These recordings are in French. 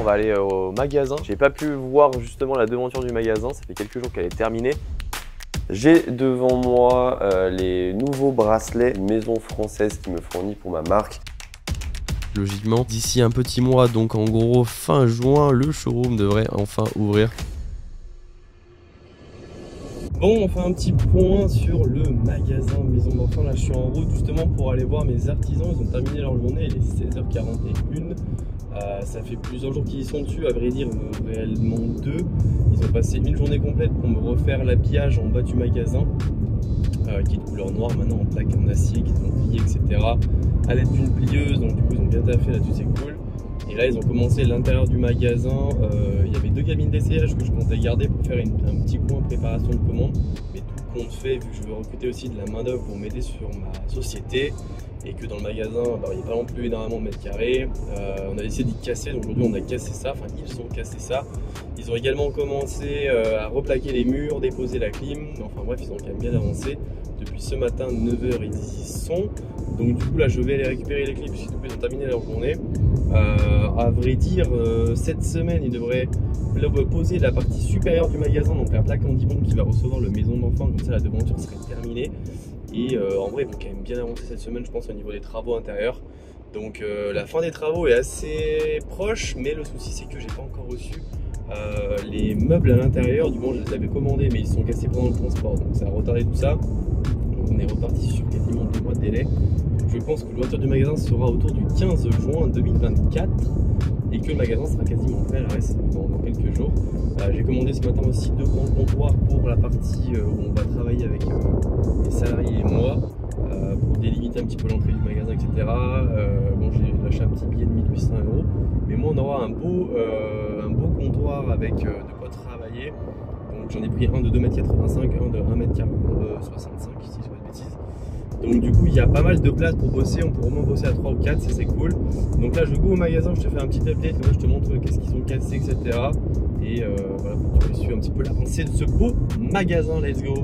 va aller au magasin. J'ai pas pu voir justement la devanture du magasin, ça fait quelques jours qu'elle est terminée. J'ai devant moi les nouveaux bracelets Maison Française qui me fournit pour ma marque. Logiquement, d'ici un petit mois, donc en gros fin juin, le showroom devrait enfin ouvrir. Bon, on fait un petit point sur le magasin Maison Morphin. Là, je suis en route justement pour aller voir mes artisans. Ils ont terminé leur journée, il est 16h41. Ça fait plusieurs jours qu'ils y sont dessus, à vrai dire, réellement 2. Ils ont passé une journée complète pour me refaire l'habillage en bas du magasin, qui est de couleur noire maintenant, en plaque en acier, qu'ils ont plié, etc. À l'aide d'une plieuse, donc du coup, ils ont bien taffé là-dessus, c'est cool. Et là, ils ont commencé l'intérieur du magasin. Il y avait 2 cabines d'essayage que je comptais garder pour faire un petit coin préparation de commande. Mais tout compte fait, vu que je veux recruter aussi de la main d'œuvre pour m'aider sur ma société. Et que dans le magasin, il n'y a pas non plus énormément de mètres carrés. On a essayé d'y casser, donc aujourd'hui on a cassé ça, enfin ils ont cassé ça. Ils ont également commencé à replaquer les murs, déposer la clim. Enfin bref, ils ont quand même bien avancé. Depuis ce matin, 9h, ils y sont. Donc du coup là, je vais aller récupérer les clés puisqu'ils ont terminé leur journée. À vrai dire, cette semaine, ils devraient poser la partie supérieure du magasin, donc la plaque en dibond qui va recevoir le Maison d'Enfant, comme ça la devanture serait terminée. Et en vrai, ils vont quand même bien avancer cette semaine, je pense, au niveau des travaux intérieurs. Donc la fin des travaux est assez proche, mais le souci c'est que j'ai pas encore reçu les meubles à l'intérieur. Du moins, je les avais commandés, mais ils sont cassés pendant le transport, donc ça a retardé tout ça. Donc on est reparti sur quasiment 2 mois de délai. Je pense que l'ouverture du magasin sera autour du 15 juin 2024 et que le magasin sera quasiment prêt dans quelques jours. J'ai commandé ce matin aussi 2 grands comptoirs pour la partie où on va travailler avec les salariés et moi pour délimiter un petit peu l'entrée du magasin, etc. Bon, j'ai lâché un petit billet de 1800 €, mais moi on aura un beau comptoir avec de quoi travailler. Donc j'en ai pris un de 2,85 m, un de 1,65 m si je dis pas de bêtises. Donc du coup il y a pas mal de place pour bosser, on peut au moins bosser à 3 ou 4, ça c'est cool. Donc là je go au magasin, je te fais un petit update, là je te montre qu'est-ce qu'ils ont cassé, etc. Et voilà, pour que tu puisses suivre un petit peu l'avancée de ce beau magasin, let's go.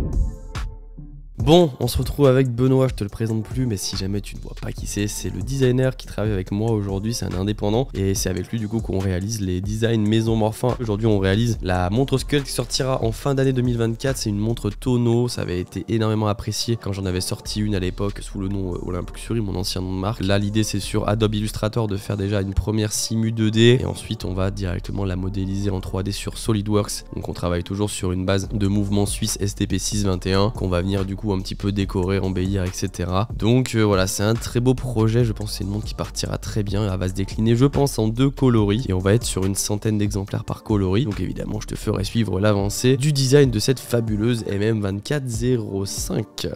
Bon, on se retrouve avec Benoît, je te le présente plus, mais si jamais tu ne vois pas qui c'est le designer qui travaille avec moi aujourd'hui, c'est un indépendant, et c'est avec lui du coup qu'on réalise les designs Maison Morphin. Aujourd'hui on réalise la montre Skull qui sortira en fin d'année 2024, c'est une montre tonneau, ça avait été énormément apprécié quand j'en avais sorti une à l'époque sous le nom Olympe Luxury, mon ancien nom de marque. Là l'idée c'est sur Adobe Illustrator de faire déjà une première simu 2D, et ensuite on va directement la modéliser en 3D sur SolidWorks. Donc on travaille toujours sur une base de mouvement suisse STP621 qu'on va venir du coup un petit peu décorer, embellir, etc. Donc voilà, c'est un très beau projet, je pense que c'est une montre qui partira très bien, elle va se décliner je pense en 2 coloris et on va être sur une centaine d'exemplaires par coloris. Donc évidemment je te ferai suivre l'avancée du design de cette fabuleuse MM2405.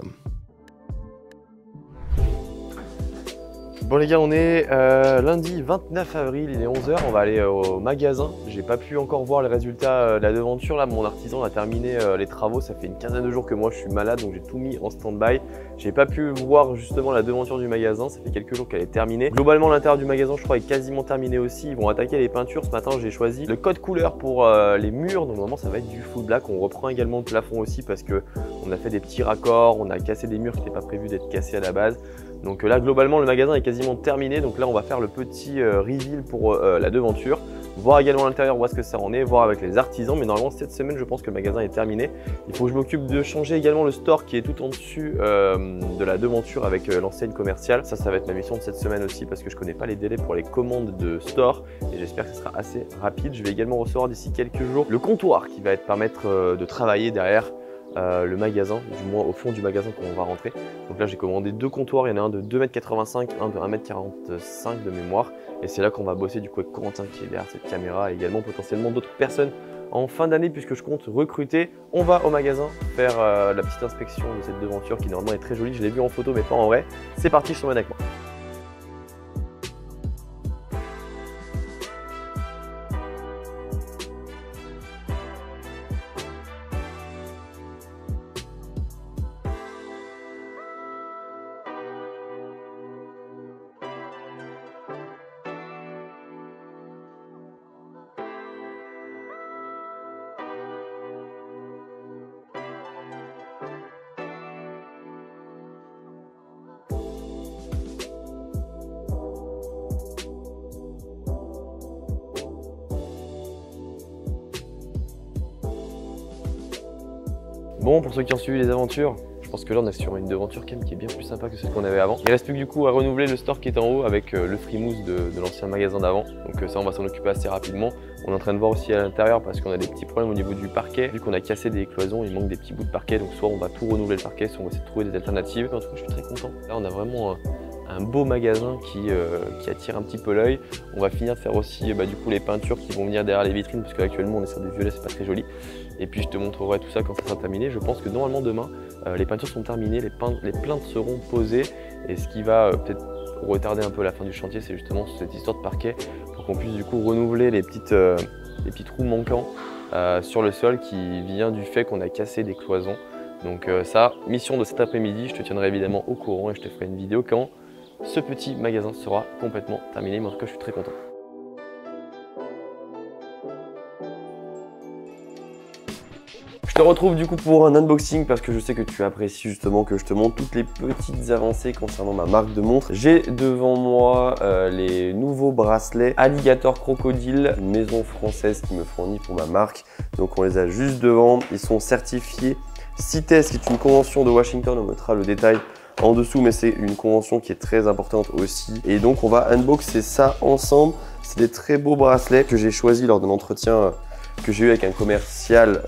Bon les gars, on est lundi 29 avril, il est 11 h, on va aller au magasin. J'ai pas pu encore voir les résultats de la devanture, là mon artisan a terminé les travaux, ça fait une quinzaine de jours que moi je suis malade, donc j'ai tout mis en stand-by. J'ai pas pu voir justement la devanture du magasin, ça fait quelques jours qu'elle est terminée. Globalement l'intérieur du magasin je crois est quasiment terminé aussi, ils vont attaquer les peintures. Ce matin j'ai choisi le code couleur pour les murs, donc normalement ça va être du full black. On reprend également le plafond aussi parce que on a fait des petits raccords, on a cassé des murs qui n'étaient pas prévus d'être cassés à la base. Donc là globalement le magasin est quasiment terminé, donc là on va faire le petit reveal pour la devanture, voir également à l'intérieur où est-ce que ça en est, voir avec les artisans, mais normalement cette semaine je pense que le magasin est terminé. Il faut que je m'occupe de changer également le store qui est tout en dessus de la devanture avec l'enseigne commerciale. Ça va être ma mission de cette semaine aussi parce que je connais pas les délais pour les commandes de store et j'espère que ce sera assez rapide. Je vais également recevoir d'ici quelques jours le comptoir qui va permettre de travailler derrière le magasin, du moins au fond du magasin quand on va rentrer. Donc là j'ai commandé 2 comptoirs, il y en a un de 2,85 m, un de 1,45 m de mémoire. Et c'est là qu'on va bosser du coup avec Corentin qui est derrière cette caméra et également potentiellement d'autres personnes en fin d'année puisque je compte recruter. On va au magasin faire la petite inspection de cette devanture qui normalement est très jolie. Je l'ai vue en photo mais pas en vrai. C'est parti, je t'emmène avec moi. Bon, pour ceux qui ont suivi les aventures, je pense que là on est sur une devanture quand même qui est bien plus sympa que celle qu'on avait avant. Il reste plus que du coup à renouveler le store qui est en haut avec le frimousse de l'ancien magasin d'avant. Donc ça on va s'en occuper assez rapidement. On est en train de voir aussi à l'intérieur parce qu'on a des petits problèmes au niveau du parquet. Vu qu'on a cassé des cloisons, il manque des petits bouts de parquet. Donc soit on va tout renouveler le parquet, soit on va essayer de trouver des alternatives. En tout cas je suis très content. Là on a vraiment un beau magasin qui attire un petit peu l'œil. On va finir de faire aussi du coup les peintures qui vont venir derrière les vitrines parce qu'actuellement on est sur du violet, c'est pas très joli. Et puis je te montrerai tout ça quand ça sera terminé. Je pense que normalement demain les peintures sont terminées, les plaintes seront posées et ce qui va peut-être retarder un peu la fin du chantier, c'est justement cette histoire de parquet pour qu'on puisse du coup renouveler les petits trous manquants sur le sol qui vient du fait qu'on a cassé des cloisons. Donc ça, mission de cet après-midi, je te tiendrai évidemment au courant et je te ferai une vidéo quand ce petit magasin sera complètement terminé, mais en tout cas je suis très content. Je te retrouve du coup pour un unboxing parce que je sais que tu apprécies justement que je te montre toutes les petites avancées concernant ma marque de montre. J'ai devant moi les nouveaux bracelets Alligator Crocodile, une maison française qui me fournit pour ma marque. Donc on les a juste devant, ils sont certifiés CITES qui est une convention de Washington, on mettra le détail en dessous, mais c'est une convention qui est très importante aussi. Et donc on va unboxer ça ensemble. C'est des très beaux bracelets que j'ai choisis lors d'un entretien que j'ai eu avec un commercial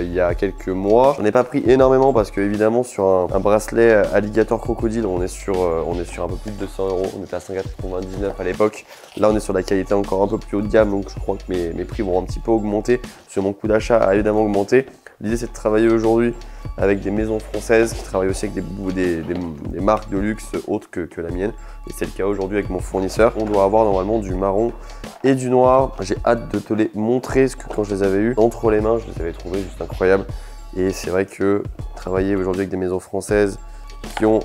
il y a quelques mois. J'en ai pas pris énormément parce que évidemment sur un bracelet Alligator Crocodile on est sur un peu plus de 200 €. On était à 5,99 à l'époque. Là on est sur la qualité encore un peu plus haut de gamme, donc je crois que mes prix vont un petit peu augmenter. Sur mon coût d'achat a évidemment augmenté. L'idée c'est de travailler aujourd'hui avec des maisons françaises qui travaillent aussi avec des marques de luxe autres que la mienne. Et c'est le cas aujourd'hui avec mon fournisseur. On doit avoir normalement du marron et du noir. J'ai hâte de te les montrer parce que quand je les avais eu entre les mains, je les avais trouvés juste incroyables. Et c'est vrai que travailler aujourd'hui avec des maisons françaises qui ont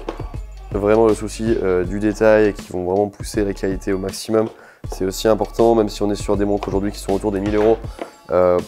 vraiment le souci du détail et qui vont vraiment pousser la qualité au maximum, c'est aussi important, même si on est sur des montres aujourd'hui qui sont autour des 1000 €.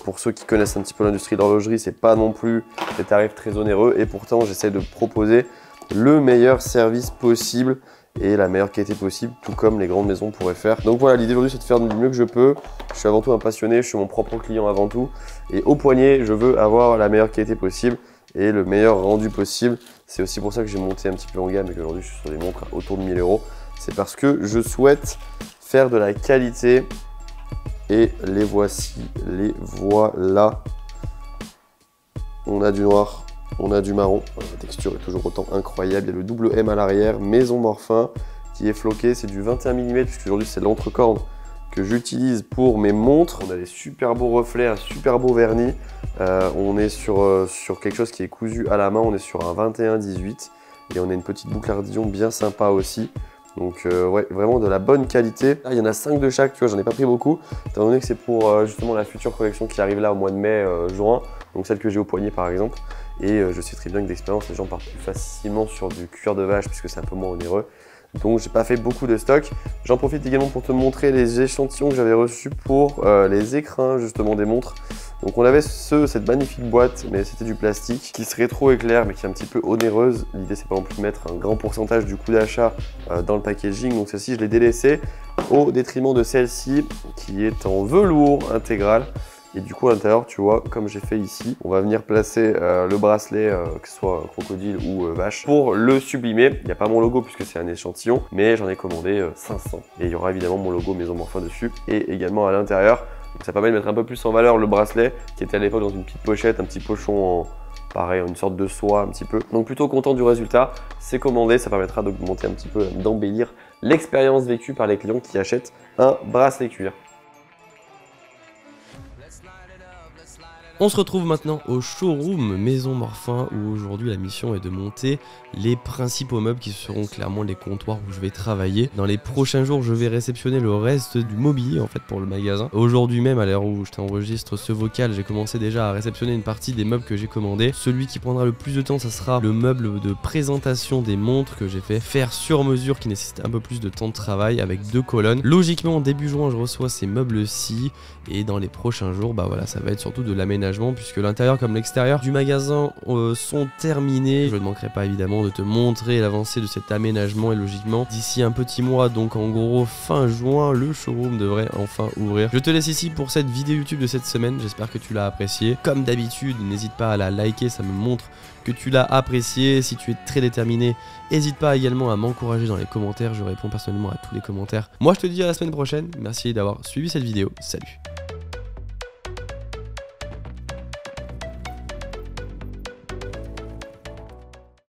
Pour ceux qui connaissent un petit peu l'industrie de l'horlogerie, c'est pas non plus des tarifs très onéreux et pourtant j'essaie de proposer le meilleur service possible et la meilleure qualité possible, tout comme les grandes maisons pourraient faire. Donc voilà, l'idée aujourd'hui c'est de faire du mieux que je peux. Je suis avant tout un passionné, je suis mon propre client avant tout et au poignet je veux avoir la meilleure qualité possible et le meilleur rendu possible. C'est aussi pour ça que j'ai monté un petit peu en gamme et qu'aujourd'hui je suis sur des montres autour de 1000 €. C'est parce que je souhaite faire de la qualité. Et les voici, les voilà. On a du noir, on a du marron. La texture est toujours autant incroyable. Il y a le double M à l'arrière, maison Morphin qui est floqué. C'est du 21 mm puisque aujourd'hui c'est l'entrecorne que j'utilise pour mes montres. On a des super beaux reflets, un super beau vernis. On est sur quelque chose qui est cousu à la main. On est sur un 21-18 et on a une petite boucle ardillon bien sympa aussi. Donc ouais, vraiment de la bonne qualité. Là, il y en a 5 de chaque, tu vois, j'en ai pas pris beaucoup, étant donné que c'est pour justement la future collection qui arrive là au mois de mai, juin, donc celle que j'ai au poignet par exemple. Et je sais très bien que d'expérience, les gens partent plus facilement sur du cuir de vache puisque c'est un peu moins onéreux. Donc j'ai pas fait beaucoup de stock. J'en profite également pour te montrer les échantillons que j'avais reçus pour les écrins justement des montres. Donc on avait cette magnifique boîte, mais c'était du plastique, qui se rétro-éclaire, mais qui est un petit peu onéreuse. L'idée c'est pas non plus de mettre un grand pourcentage du coût d'achat dans le packaging. Donc celle-ci je l'ai délaissée au détriment de celle-ci, qui est en velours intégral. Et du coup à l'intérieur, tu vois, comme j'ai fait ici, on va venir placer le bracelet, que ce soit crocodile ou vache, pour le sublimer. Il n'y a pas mon logo puisque c'est un échantillon, mais j'en ai commandé 500. Et il y aura évidemment mon logo Maison Morphin dessus, et également à l'intérieur. Donc ça permet de mettre un peu plus en valeur le bracelet, qui était à l'époque dans une petite pochette, un petit pochon en, pareil, une sorte de soie un petit peu. Donc plutôt content du résultat, c'est commandé, ça permettra d'augmenter un petit peu, d'embellir l'expérience vécue par les clients qui achètent un bracelet cuir. On se retrouve maintenant au showroom Maison Morphin où aujourd'hui la mission est de monter les principaux meubles qui seront clairement les comptoirs où je vais travailler. Dans les prochains jours, je vais réceptionner le reste du mobilier en fait pour le magasin. Aujourd'hui même, à l'heure où je t'enregistre ce vocal, j'ai commencé déjà à réceptionner une partie des meubles que j'ai commandés. Celui qui prendra le plus de temps, ça sera le meuble de présentation des montres que j'ai fait faire sur mesure qui nécessite un peu plus de temps de travail avec 2 colonnes. Logiquement, début juin, je reçois ces meubles-ci et dans les prochains jours, bah voilà, ça va être surtout de l'aménagement aménagements, puisque l'intérieur comme l'extérieur du magasin sont terminés. Je ne manquerai pas évidemment de te montrer l'avancée de cet aménagement, et logiquement d'ici un petit mois, donc en gros fin juin, le showroom devrait enfin ouvrir. Je te laisse ici pour cette vidéo YouTube de cette semaine, j'espère que tu l'as apprécié. Comme d'habitude, n'hésite pas à la liker, ça me montre que tu l'as apprécié. Si tu es très déterminé, n'hésite pas également à m'encourager dans les commentaires, je réponds personnellement à tous les commentaires. Moi je te dis à la semaine prochaine, merci d'avoir suivi cette vidéo, salut.